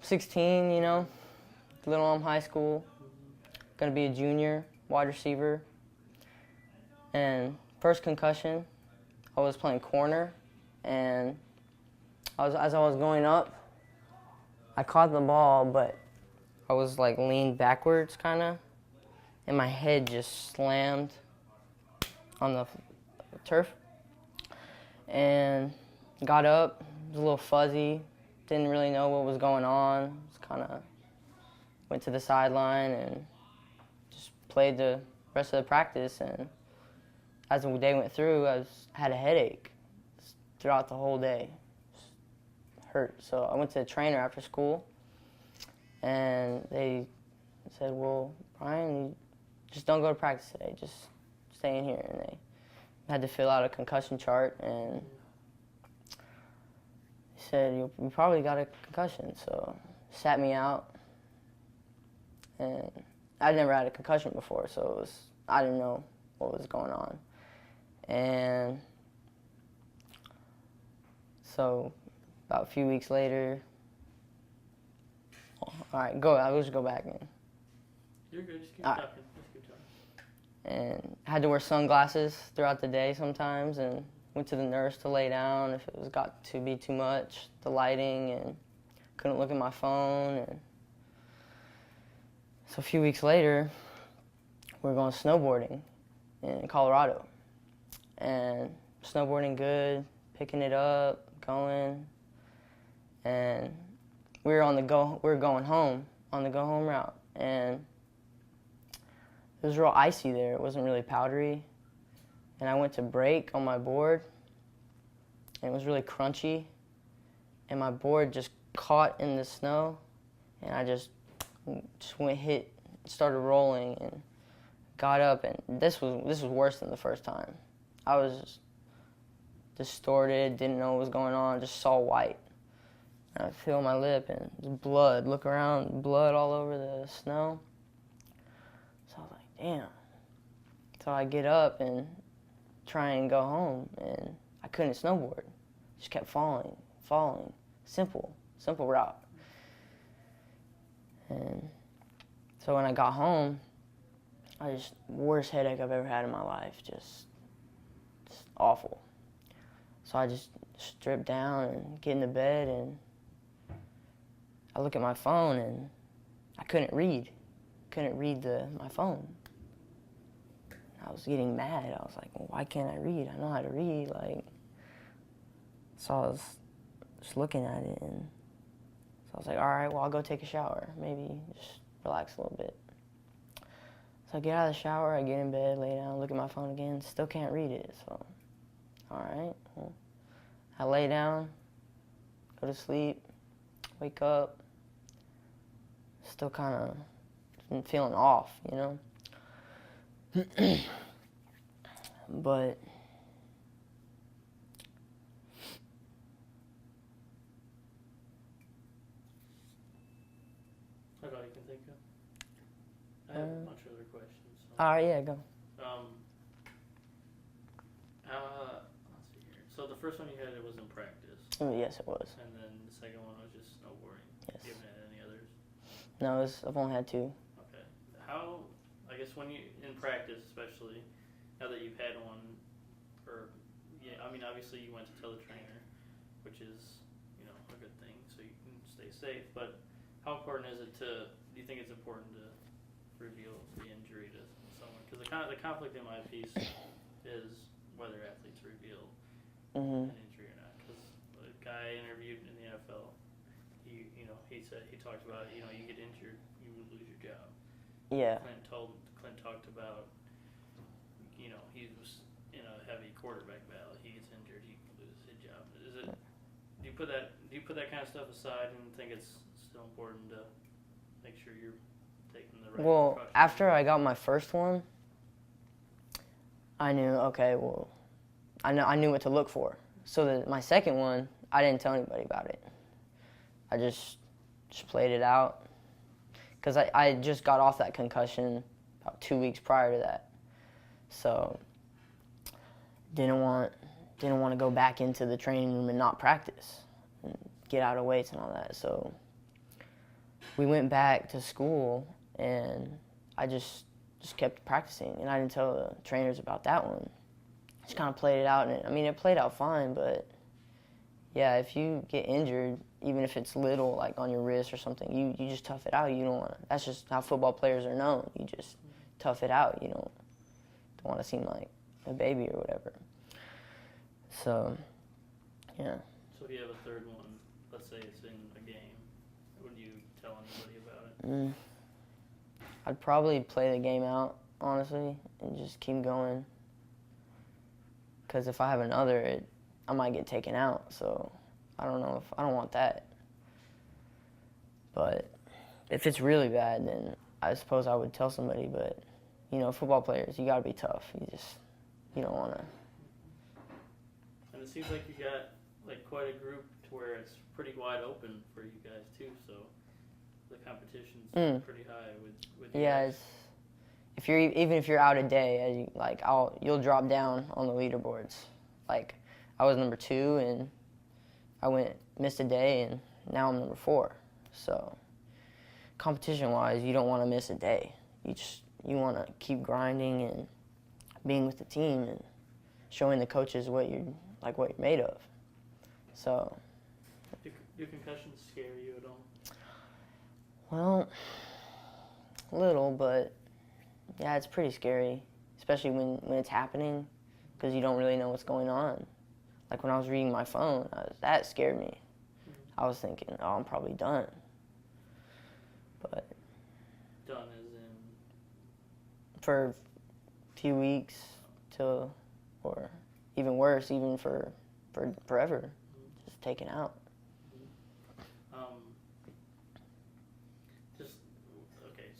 16, Little Elm High School. Going to be a junior, wide receiver. And first concussion, I was playing corner, and as I was going up, I caught the ball, but I was like leaned backwards kind of, and my head just slammed on the turf. And got up, it was a little fuzzy, didn't really know what was going on. Just kind of went to the sideline and just played the rest of the practice. And as the day went through, I had a headache throughout the whole day. Hurt. So I went to a trainer after school, and they said, "Well, Bryan, you just don't go to practice today. Just stay in here." And they had to fill out a concussion chart, and he said, "You probably got a concussion." So sat me out, and I'd never had a concussion before, so I didn't know what was going on. And so about a few weeks later, all right, I'll just go back in. You're good, just keep talking. And I had to wear sunglasses throughout the day sometimes, and went to the nurse to lay down if it got to be too much, the lighting, and couldn't look at my phone. And so a few weeks later, we were going snowboarding in Colorado. And snowboarding good, picking it up, going. And we were going home on the go home route, and it was real icy there. It wasn't really powdery. And I went to brake on my board, and it was really crunchy. And my board just caught in the snow, and I just started rolling, and got up. And this was worse than the first time. I was just distorted, didn't know what was going on, just saw white. And I feel my lip, and just blood. Look around, blood all over the snow. So I was like, damn. So I get up and try and go home, and I couldn't snowboard. Just kept falling. Simple route. And so when I got home, worst headache I've ever had in my life, just awful. So I just stripped down and get into bed, and I look at my phone, and I couldn't read my phone. I was getting mad. I was like, well, why can't I read? I know how to read. So I was just looking at it, and so I was like, all right, well, I'll go take a shower. Maybe just relax a little bit. So I get out of the shower, I get in bed, lay down, look at my phone again, still can't read it. So, all right, well, I lay down, go to sleep, wake up, still kind of feeling off, But That's all you can think of? I have a bunch of other questions. So. All right, yeah, go. Let's see here. So the first one you had, it was in practice. Yes, it was. And then the second one was just snowboarding. Yes. You haven't had any others? No, I've only had 2. Okay. How, I guess when you, in practice especially, now that you've had one, obviously you went to tell the trainer, which is, a good thing, so you can stay safe, but how important is it do you think it's important to reveal the injury to someone? Because the conflict in my piece is whether athletes reveal an injury or not. Because the guy interviewed in the NFL, he talked about, you get injured, you would lose your job. Yeah. Clint talked about, he was in a heavy quarterback battle. He gets injured, he loses his job. Do you put that kind of stuff aside and think it's still important to make sure you're taking the right precautions? After I got my first one, I knew, I knew what to look for. So my second one, I didn't tell anybody about it. I just played it out. Because I just got off that concussion about 2 weeks prior to that. So didn't want to go back into the training room and not practice and get out of weights and all that. So we went back to school, and I just kept practicing, and I didn't tell the trainers about that one. Just kind of played it out, and I mean, it played out fine, but yeah, if you get injured, even if it's little, like on your wrist or something, you just tough it out. You don't want to. That's just how football players are known. You just tough it out. You don't want to seem like a baby or whatever. So, yeah. So if you have a third one, let's say it's in a game, would you tell anybody about it? I'd probably play the game out, honestly, and just keep going. Because if I have another, I might get taken out. So I don't want that. But if it's really bad, then I suppose I would tell somebody. But, football players, you got to be tough. You don't want to. And it seems like you got quite a group to where it's pretty wide open for you guys too. So the competition's pretty high with you yeah. guys. Even if you're out a day, you'll drop down on the leaderboards. Like I was number 2, and I missed a day, and now I'm number 4. So competition-wise, you don't want to miss a day. You want to keep grinding and being with the team and showing the coaches what you're made of. So. Do concussions scare you at all? Well, a little, but yeah, it's pretty scary, especially when it's happening, because you don't really know what's going on. Like when I was reading my phone, that scared me. I was thinking, I'm probably done. But done as in? For a few weeks or even worse, even for forever, just taken out.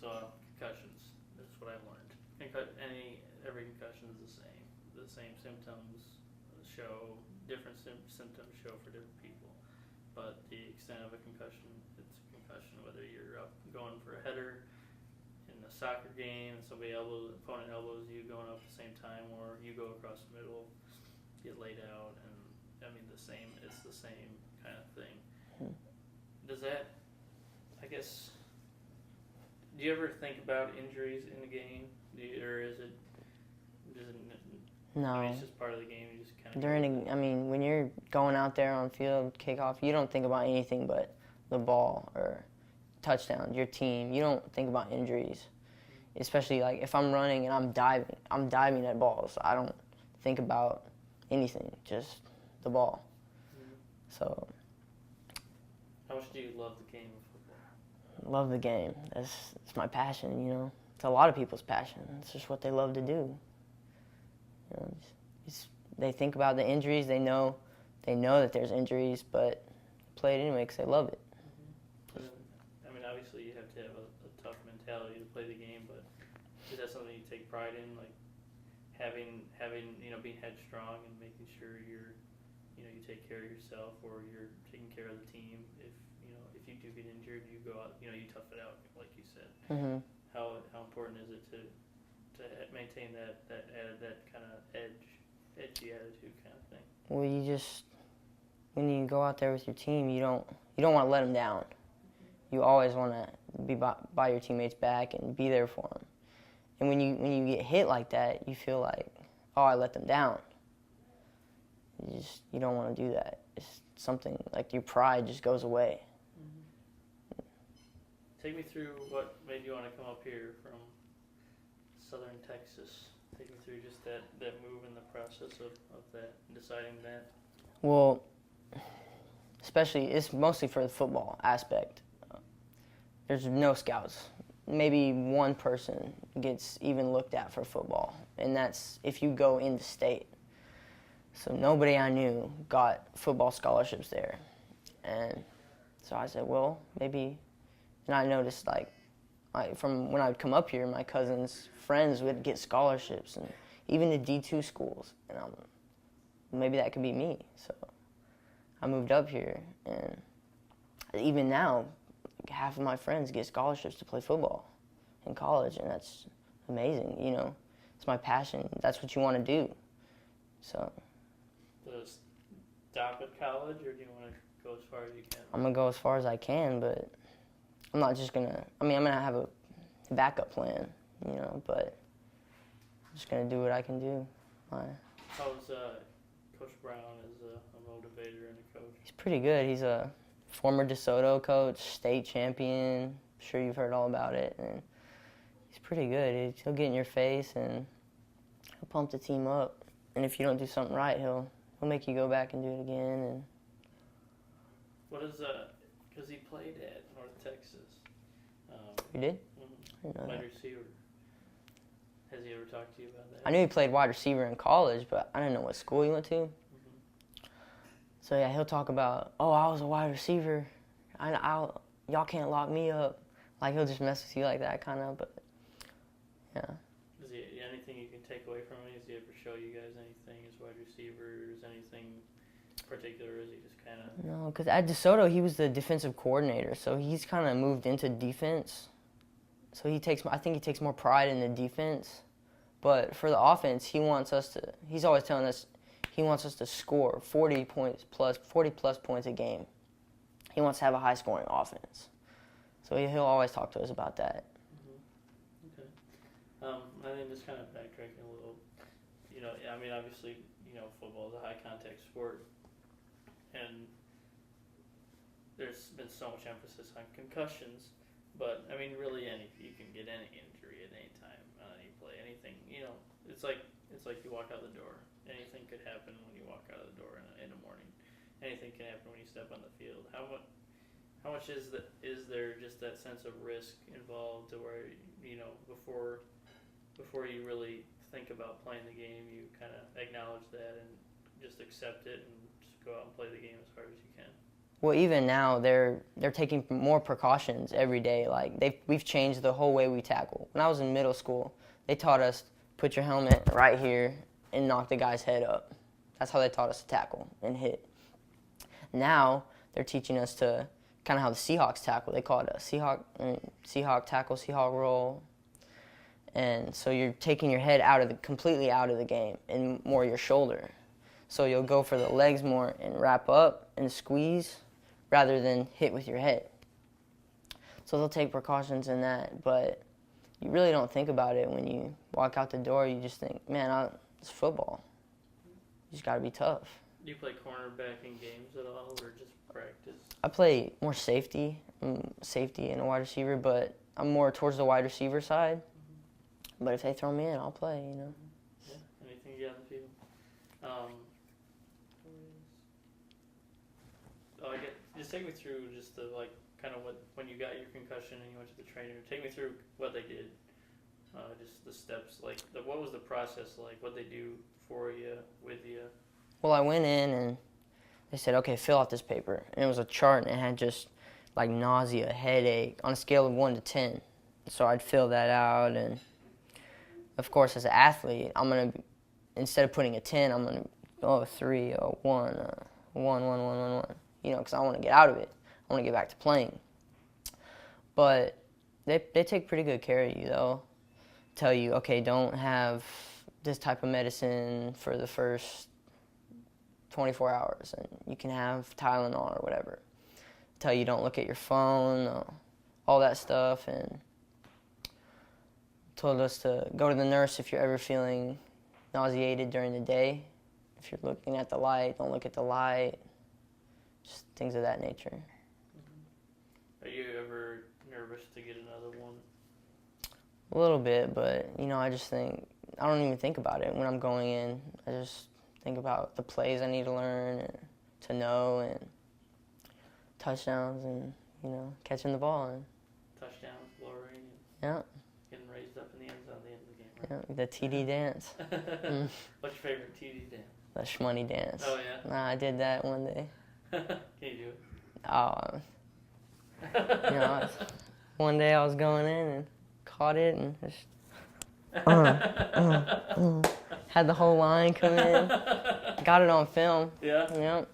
So concussions. That's what I've learned. Every concussion is the same. The same symptoms show different symptoms show for different people. But the extent of a concussion, it's a concussion. Whether you're up going for a header in a soccer game and opponent elbows you going up at the same time, or you go across the middle, get laid out, and it's the same kind of thing. Does that, I guess, do you ever think about injuries in the game, or is it? No. It's just part of the game. You just kind of. When you're going out there on field kickoff, you don't think about anything but the ball or touchdowns, your team. You don't think about injuries, especially if I'm running and I'm diving at balls. I don't think about anything, just the ball. So. How much do you love the game of football? Love the game. It's my passion, It's a lot of people's passion. It's just what they love to do. They think about the injuries. They know that there's injuries, but play it anyway because they love it. Obviously you have to have a tough mentality to play the game, but is that something you take pride in, having being headstrong and making sure you take care of yourself, or you're taking care of the team? If you do get injured, you go out, you tough it out, like you said. Mm-hmm. How important is it to maintain that kind of edgy attitude kind of thing? Well, when you go out there with your team, you don't want to let them down. You always want to be by your teammates' back and be there for them. And when you get hit like that, you feel like, I let them down. You don't want to do that. It's something like your pride just goes away. Take me through what made you want to come up here from southern Texas. Take me through just that move and the process of that, deciding that. Well, especially, it's mostly for the football aspect. There's no scouts. Maybe one person gets even looked at for football, and that's if you go into state. So nobody I knew got football scholarships there. And so I said, well, maybe. And I noticed, from when I would come up here, my cousin's friends would get scholarships, and even to D2 schools. And maybe that could be me. So I moved up here, and even now, half of my friends get scholarships to play football in college, and that's amazing. It's my passion. That's what you want to do. So. Stop at college, or do you want to go as far as you can? I'm gonna go as far as I can, but I'm not just gonna. I mean, I'm gonna have a backup plan, you know, but I'm just gonna do what I can do. How's Coach Brown as a motivator and a coach? He's pretty good. He's a former DeSoto coach, state champion. I'm sure you've heard all about it. And he's pretty good. He'll get in your face and he'll pump the team up. And if you don't do something right, he'll make you go back and do it again. And what is because he played at North Texas. you did? Mm-hmm. I didn't know Wide that. receiver. Has he ever talked to you about that? I knew he played wide receiver in college, but I didn't know what school he went to. Mm-hmm. So yeah, he'll talk about, oh, I was a wide receiver. Y'all can't lock me up. Like he'll just mess with you like that kind of. But yeah. Is he anything you can take away from him? Does he ever show you guys anything as wide receivers? Anything particular? Or is he just kind of? No, because at DeSoto he was the defensive coordinator, so he's kind of moved into defense. So I think he takes more pride in the defense. But for the offense, he's always telling us he wants us to score 40 plus points a game. He wants to have a high scoring offense. So he'll always talk to us about that. Mm-hmm. Okay. I think just kind of backtracking a little, I mean, obviously, football is a high contact sport, and there's been so much emphasis on concussions. But I mean, really, you can get any injury at any time on any play. Anything, it's like you walk out the door. Anything could happen when you walk out of the door in the morning. Anything can happen when you step on the field. How much is there just that sense of risk involved to where before you really think about playing the game, you kind of acknowledge that and just accept it and just go out and play the game as hard as you can. Well, even now they're taking more precautions every day. Like we've changed the whole way we tackle. When I was in middle school, they taught us put your helmet right here and knock the guy's head up. That's how they taught us to tackle and hit. Now they're teaching us to kind of how the Seahawks tackle. They call it a Seahawk tackle, Seahawk roll. And so you're taking your head completely out of the game and more your shoulder. So you'll go for the legs more and wrap up and squeeze rather than hit with your head. So they'll take precautions in that, but you really don't think about it when you walk out the door. You just think, man, it's football. You just got to be tough. Do you play cornerback in games at all, or just practice? I play more safety and a wide receiver, but I'm more towards the wide receiver side. Mm-hmm. But if they throw me in, I'll play, Yeah, anything you got on the field. Just take me through just the kind of when you got your concussion and you went to the trainer. Take me through what they did, just the steps. What was the process like? What they do for you, with you? Well, I went in and they said, okay, fill out this paper, and it was a chart and it had just nausea, headache on a scale of 1 to 10. So I'd fill that out, and of course, as an athlete, I'm gonna instead of putting a 10, I'm gonna go a 3, a 1, a 1. Because I want to get out of it. I want to get back to playing. But they take pretty good care of you, though. Tell you, okay, don't have this type of medicine for the first 24 hours, and you can have Tylenol or whatever. Tell you don't look at your phone, all that stuff, and told us to go to the nurse if you're ever feeling nauseated during the day. If you're looking at the light, don't look at the light. Just things of that nature. Mm-hmm. Are you ever nervous to get another one? A little bit, but I just think I don't even think about it when I'm going in. I just think about the plays I need to learn and to know, and touchdowns, and catching the ball, and touchdowns, glory, yeah, getting raised up in the end zone at the end of the game. Right? Yeah, the TD dance. What's your favorite TD dance? The shmoney dance. Oh yeah. Nah, I did that one day. Can you do it? Oh, one day I was going in and caught it and just had the whole line come in. Got it on film. Yeah? Yep.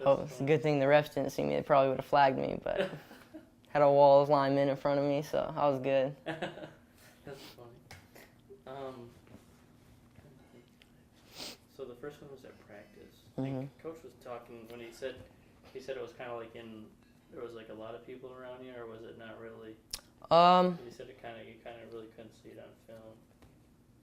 It's a good thing the refs didn't see me. They probably would have flagged me, but had a wall of linemen in front of me, so I was good. That's funny. So the first one was at practice. I think Coach was talking when he said it was kind of like in there was like a lot of people around you, or was it not really? You said you kind of really couldn't see it on film.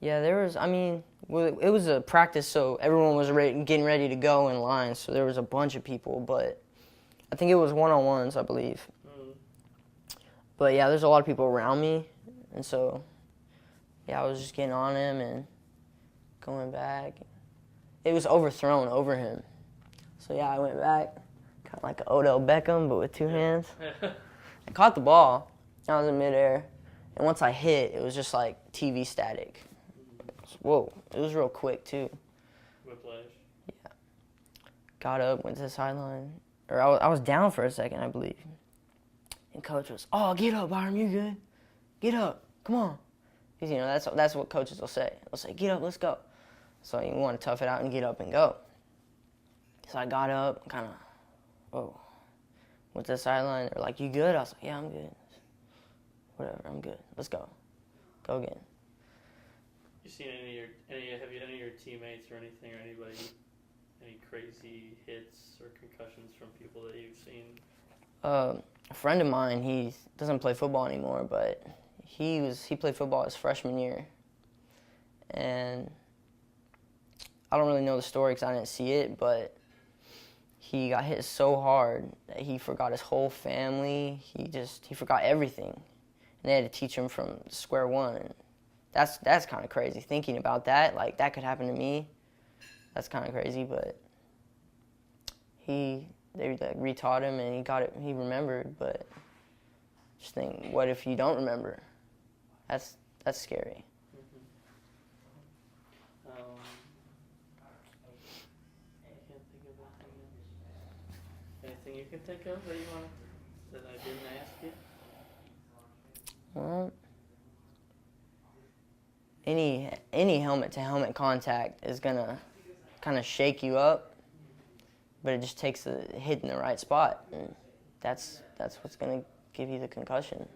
Yeah, there was. I mean, it was a practice, so everyone was getting ready to go in line. So there was a bunch of people, but I think it was one-on-ones, I believe. Mm. But yeah, there's a lot of people around me, and so yeah, I was just getting on him and going back. It was overthrown over him. So yeah, I went back, kind of like an Odell Beckham, but with two hands. I caught the ball. I was in midair, and once I hit, it was just like TV static. Whoa, it was real quick too. Whiplash. Yeah. Got up, went to the sideline, or I was down for a second, I believe. And coach was, "Oh, get up, Byrum, you good? Get up, come on." Because that's what coaches will say. They'll say, "Get up, let's go." So you want to tough it out and get up and go. So I got up, kind of, whoa. Went to the sideline. They're like, "You good?" I was like, "Yeah, I'm good. Whatever, I'm good. Let's go. Go again." You seen have you any of your teammates or anything or anybody, any crazy hits or concussions from people that you've seen? A friend of mine, he doesn't play football anymore, but he played football his freshman year, and I don't really know the story because I didn't see it, but he got hit so hard that he forgot his whole family. He forgot everything, and they had to teach him from square one. That's kind of crazy thinking about that. Like that could happen to me. That's kind of crazy, but they like retaught him and he remembered. But just think, what if you don't remember? That's scary. Mm-hmm. I can't think of anything you can think of that I didn't ask you? Well, any helmet-to-helmet contact is gonna kind of shake you up, but it just takes a hit in the right spot, and that's what's gonna give you the concussion.